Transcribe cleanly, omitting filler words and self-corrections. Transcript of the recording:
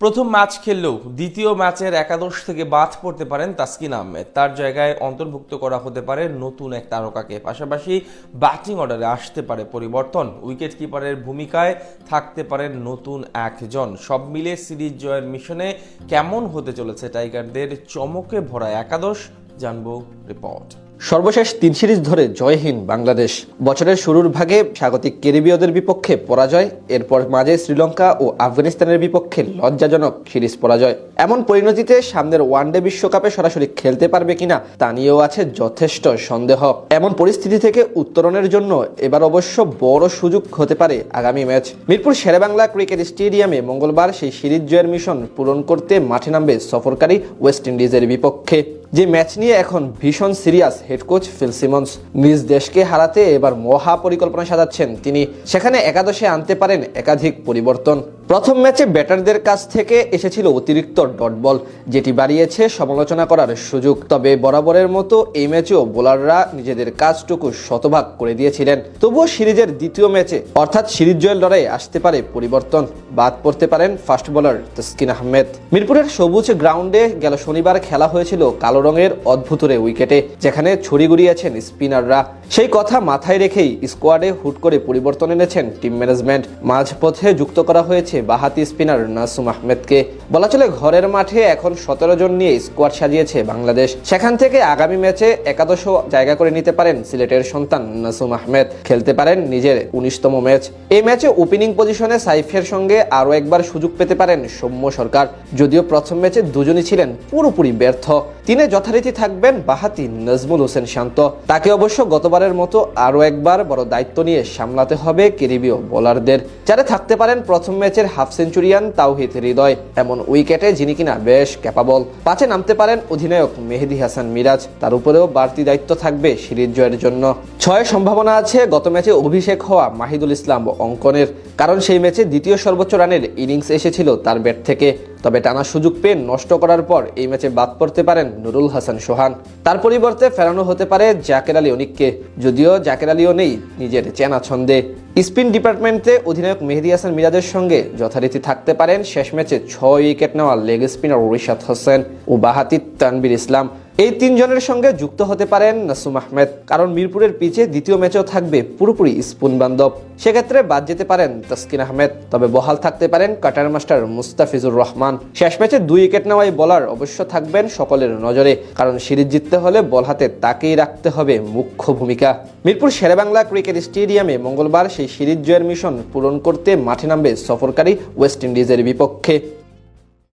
প্রথম ম্যাচ খেললেও দ্বিতীয় ম্যাচের একাদশ থেকে বাদ পড়তে পারেন তাসকিন আহমেদ। তার জায়গায় অন্তর্ভুক্ত করা হতে পারে নতুন এক তারকাকে। পাশাপাশি ব্যাটিং অর্ডারে আসতে পারে পরিবর্তন। উইকেট কিপারের ভূমিকায় থাকতে পারেন নতুন একজন। সব মিলে সিরিজ জয়ের মিশনে কেমন হতে চলেছে টাইগারদের চমকে ভরা একাদশ, জানবো রিপোর্ট। সর্বশেষ 3 সিরিজ ধরে জয়হীন বাংলাদেশ। বছরের শুরুর ভাগে স্বাগতিক ক্যারিবীয়দের বিপক্ষে পরাজয়, এরপর মাঝে শ্রীলঙ্কা ও আফগানিস্তানের বিপক্ষে লজ্জাজনক সিরিজ পরাজয়। এমন পরিণতিতে সামনের ওয়ানডে বিশ্বকাপে সরাসরি খেলতে পারবে কিনা তা নিয়েও আছে যথেষ্ট সন্দেহ। এমন পরিস্থিতি থেকে উত্তরণের জন্য এবার অবশ্য বড় সুযোগ হতে পারে আগামী ম্যাচ। মিরপুর শেরেবাংলা ক্রিকেট স্টেডিয়ামে মঙ্গলবার সেই সিরিজ জয়ের মিশন পূরণ করতে মাঠে নামবে সফরকারী ওয়েস্ট ইন্ডিজের বিপক্ষে। যে ম্যাচ নিয়ে এখন ভীষণ serious head coach Phil Simmons. নিজ দেশকে হারাতে এবার মহা পরিকল্পনা সাজাচ্ছেন তিনি। সেখানে একাদশে আনতে পারেন একাধিক পরিবর্তন। প্রথম ম্যাচে ব্যাটারদের কাছ থেকে এসেছিল অতিরিক্ত ডট বল, যেটি বাড়িয়েছে সমালোচনা করার সুযোগ। তবে বরাবরের মতো এই ম্যাচেও বোলাররা নিজেদের কাজটুকু শতভাগ করে দিয়েছিলেন। তবুও সিরিজের দ্বিতীয় ম্যাচে অর্থাৎ সিরিজ জয়ের লড়াইয়ে আসতে পারে পরিবর্তন। বাদ পড়তে পারেন ফাস্ট বোলার তাসকিন আহমেদ। মিরপুরের সবুজ গ্রাউন্ডে গেল শনিবার খেলা হয়েছিল কালো রঙের অদ্ভুতরে উইকেটে, যেখানে ছড়ি গড়িয়েছেন স্পিনাররা। সেই কথা মাথায় রেখেই স্কোয়াডে হুট করে পরিবর্তন এনেছেন টিম ম্যানেজমেন্ট। মাঝপথে যুক্ত করা হয়েছে বাহাতি স্পিনার নাসুম আহমেদকে। বলা চলে ঘরের মাঠে এখন 17 জন নিয়ে স্কোয়াড সাজিয়েছে বাংলাদেশ। সেখান থেকে আগামী ম্যাচে একাদশ জায়গা করে নিতে পারেন সিলেটের সন্তান নাসুম আহমেদ। খেলতে পারেন নিজের 19তম ম্যাচ। এই ম্যাচে ওপেনিং পজিশনে সাইফের সঙ্গে আরও একবার সুযোগ পেতে পারেন সৌম্য সরকার। যদিও প্রথম ম্যাচে দুজনই ছিলেন পুরোপুরি ব্যর্থ। তিনি যথারীতি থাকবেন বাহাতি নাজমুল হোসেন শান্ত। তাকে অবশ্য গতবারের মতো আরও একবার বড় দায়িত্ব নিয়ে সামলাতে হবে ক্যারিবীয় বোলারদের, যারা থাকতে পারেন প্রথম ম্যাচের হাফ সেঞ্চুরিয়ান তাওহিদ হৃদয়। এমন উইকেটে যিনি কিনা বেশ ক্যাপাবল। পাঁচে নামতে পারেন অধিনায়ক মেহেদী হাসান মিরাজ। তার উপরেও বাড়তি দায়িত্ব থাকবে সিরিজ জয়ের জন্য। 6 সম্ভাবনা আছে গত ম্যাচে অভিষেক হওয়া মাহিদুল ইসলাম অঙ্কনের, কারণ সেই ম্যাচে দ্বিতীয় সর্বোচ্চ রানের ইনিংস এসেছিল তার ব্যাট থেকে। তবে টানা সুযোগ পেয়ে নষ্ট করার পর এই ম্যাচে বাদ পড়তে পারেন নুরুল হাসান সোহান। তার পরিবর্তে ফেরানো হতে পারে জাকের আলী অনিককে, যদিও জাকের আলীও নেই নিজের চেনা ছন্দে। স্পিন ডিপার্টমেন্টে অধিনায়ক মেহেদী হাসান মিরাজের সঙ্গে যথারীতি থাকতে পারেন শেষ ম্যাচে 6 উইকেট নেওয়া লেগ স্পিনার রিশাদ হোসেন ও বাহাতি তানভীর ইসলাম। এই 3 জনের সঙ্গে যুক্ত হতে পারেন নাসুম আহমেদ, কারণ মিরপুরের পিচে দ্বিতীয় ম্যাচেও থাকবে পুরোপুরি স্পুন বান্ধব। সেক্ষেত্রে বাদ যেতে পারেন তাসকিন আহমেদ। তবে বহাল থাকতে পারেন কাটার মাস্টার মুস্তাফিজুর রহমান। শেষ ম্যাচে 2 উইকেট নেওয়া এই বোলার অবশ্য থাকবেন সকলের নজরে, কারণ সিরিজ জিততে হলে বল হাতে তাকেই রাখতে হবে মুখ্য ভূমিকা। মিরপুর শেরেবাংলা ক্রিকেট স্টেডিয়ামে মঙ্গলবার সেই সিরিজ জয়ের মিশন পূরণ করতে মাঠে নামবে সফরকারী ওয়েস্ট ইন্ডিজের বিপক্ষে।